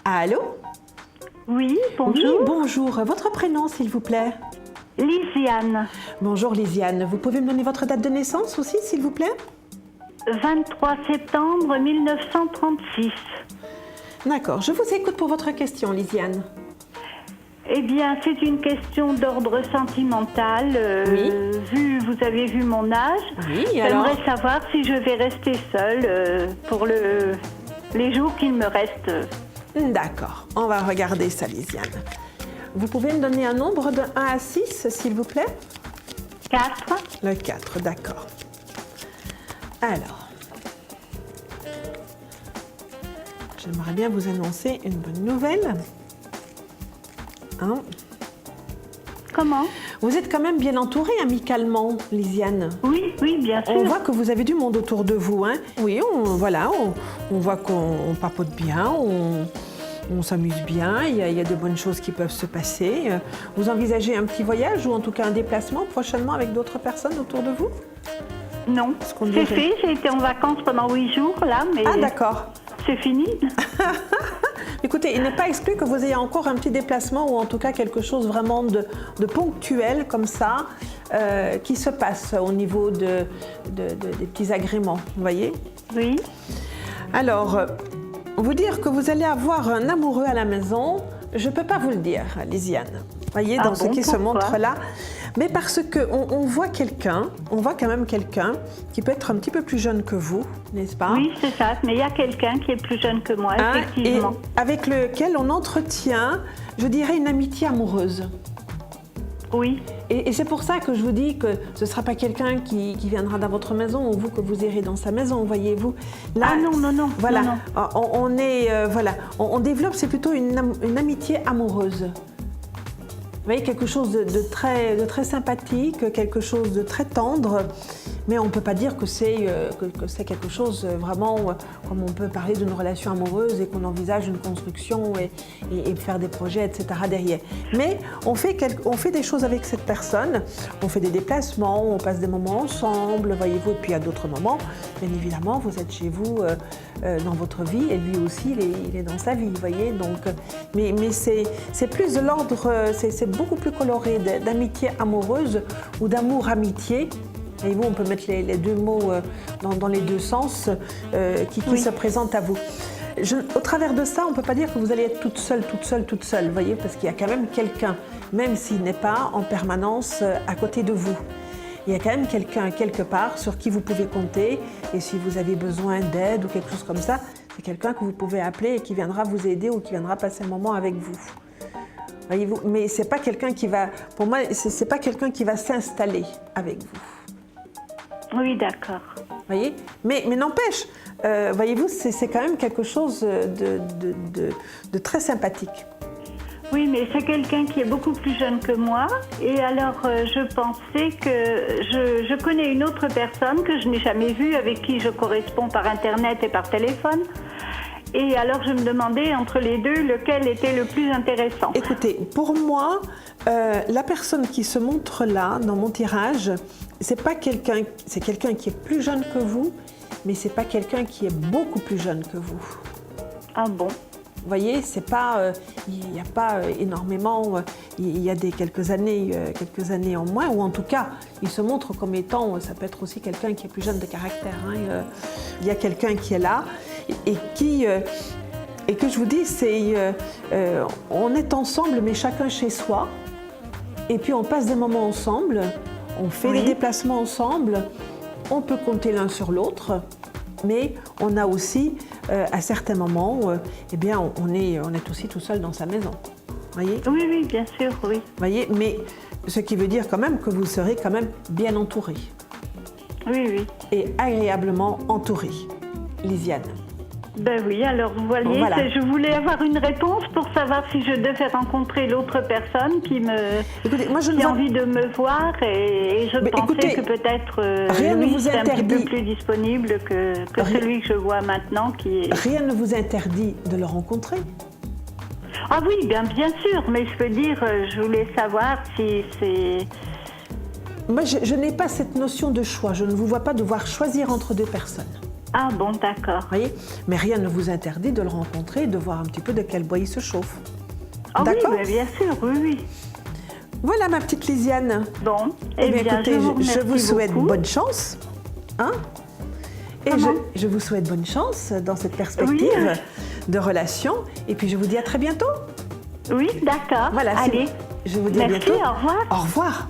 Allô? Oui, bonjour. Oui, bonjour. Votre prénom, s'il vous plaît? Lisiane, Bonjour, Lisiane. Vous pouvez me donner votre date de naissance aussi, s'il vous plaît? 23 septembre 1936. D'accord. Je vous écoute pour votre question, Lisiane. Eh bien, c'est une question d'ordre sentimental. Vous avez vu mon âge. Oui, alors? J'aimerais savoir si je vais rester seule pour les jours qu'il me reste. D'accord. On va regarder ça, Lisiane. Vous pouvez me donner un nombre de 1 à 6, s'il vous plaît? 4. Le 4, d'accord. Alors, j'aimerais bien vous annoncer une bonne nouvelle. Hein? Comment? Vous êtes quand même bien entourée amicalement, Lisiane. Oui, bien sûr. On voit que vous avez du monde autour de vous. Hein? Oui, on voit qu'on papote bien, on s'amuse bien, il y a de bonnes choses qui peuvent se passer. Vous envisagez un petit voyage ou en tout cas un déplacement prochainement avec d'autres personnes autour de vous? Non, c'est fait. J'ai été en vacances pendant 8 jours, là, mais Ah, d'accord. c'est fini. Écoutez, il n'est pas exclu que vous ayez encore un petit déplacement ou en tout cas quelque chose vraiment de ponctuel comme ça qui se passe au niveau des petits agréments, vous voyez? Oui. Alors, vous dire que vous allez avoir un amoureux à la maison, je ne peux pas vous le dire, Lisiane. Voyez, dans ce qui se montre là. Mais parce qu'on voit quelqu'un, on voit quand même quelqu'un qui peut être un petit peu plus jeune que vous, n'est-ce pas? Oui, c'est ça. Mais il y a quelqu'un qui est plus jeune que moi, effectivement. Et avec lequel on entretient, je dirais, une amitié amoureuse. Oui. Et c'est pour ça que je vous dis que ce ne sera pas quelqu'un qui viendra dans votre maison ou vous que vous irez dans sa maison, voyez-vous. Là, ah non. Voilà, non. On développe, c'est plutôt une amitié amoureuse. Vous voyez, quelque chose de très sympathique, quelque chose de très tendre, mais on ne peut pas dire que c'est quelque chose vraiment, comme on peut parler d'une relation amoureuse et qu'on envisage une construction et faire des projets, etc. derrière. Mais on fait des choses avec cette personne, on fait des déplacements, on passe des moments ensemble, voyez-vous, et puis à d'autres moments, bien évidemment, vous êtes chez vous dans votre vie et lui aussi, il est dans sa vie, vous voyez. Donc, mais c'est plus de l'ordre, c'est beaucoup plus coloré d'amitié amoureuse ou d'amour-amitié. Et vous, on peut mettre les deux mots dans les deux sens qui se présentent à vous. Au travers de ça, on ne peut pas dire que vous allez être toute seule, vous voyez, parce qu'il y a quand même quelqu'un, même s'il n'est pas en permanence à côté de vous. Il y a quand même quelqu'un quelque part sur qui vous pouvez compter, et si vous avez besoin d'aide ou quelque chose comme ça, c'est quelqu'un que vous pouvez appeler et qui viendra vous aider ou qui viendra passer un moment avec vous. Voyez-vous, mais c'est pas quelqu'un qui va, pour moi, c'est pas quelqu'un qui va s'installer avec vous. Oui, d'accord. Voyez, mais n'empêche, voyez-vous, c'est quand même quelque chose de très sympathique. Oui, mais c'est quelqu'un qui est beaucoup plus jeune que moi. Et alors, je pensais que je connais une autre personne que je n'ai jamais vue, avec qui je corresponds par Internet et par téléphone. Et alors, je me demandais, entre les deux, lequel était le plus intéressant. Écoutez, pour moi, la personne qui se montre là, dans mon tirage, c'est quelqu'un qui est plus jeune que vous, mais c'est pas quelqu'un qui est beaucoup plus jeune que vous. Ah bon? Vous voyez, c'est pas, il n'y a pas énormément, il y a quelques années en moins, ou en tout cas, il se montre comme étant, ça peut être aussi quelqu'un qui est plus jeune de caractère. Hein. Il y a quelqu'un qui est là et que je vous dis, on est ensemble, mais chacun chez soi, et puis on passe des moments ensemble, on fait des déplacements ensemble, on peut compter l'un sur l'autre. Mais on a aussi, à certains moments, eh bien, on est aussi tout seul dans sa maison. Voyez ? Oui, bien sûr, oui. Voyez, mais ce qui veut dire quand même que vous serez quand même bien entouré. Oui. Et agréablement entouré, Lisiane. Ben oui, alors vous voyez, voilà. Je voulais avoir une réponse pour savoir si je devais rencontrer l'autre personne qui a envie de me voir et je pensais que peut-être lui c'est un petit peu plus disponible que celui que je vois maintenant Rien ne vous interdit de le rencontrer. Ah oui, bien sûr, mais je veux dire, je voulais savoir si c'est... Moi, je n'ai pas cette notion de choix, je ne vous vois pas devoir choisir entre deux personnes. Ah bon, d'accord. Voyez, mais rien ne vous interdit de le rencontrer et de voir un petit peu de quel bois il se chauffe. Ah oui, D'accord. mais bien sûr, oui, oui. Voilà ma petite Lisiane. Bon, Eh bien, écoutez, je vous souhaite beaucoup. bonne chance. Hein? Et Comment? je vous souhaite bonne chance dans cette perspective de relation. Et puis je vous dis à très bientôt. Oui, d'accord. Voilà, Allez. je vous dis à Merci, bientôt. au revoir. Au revoir.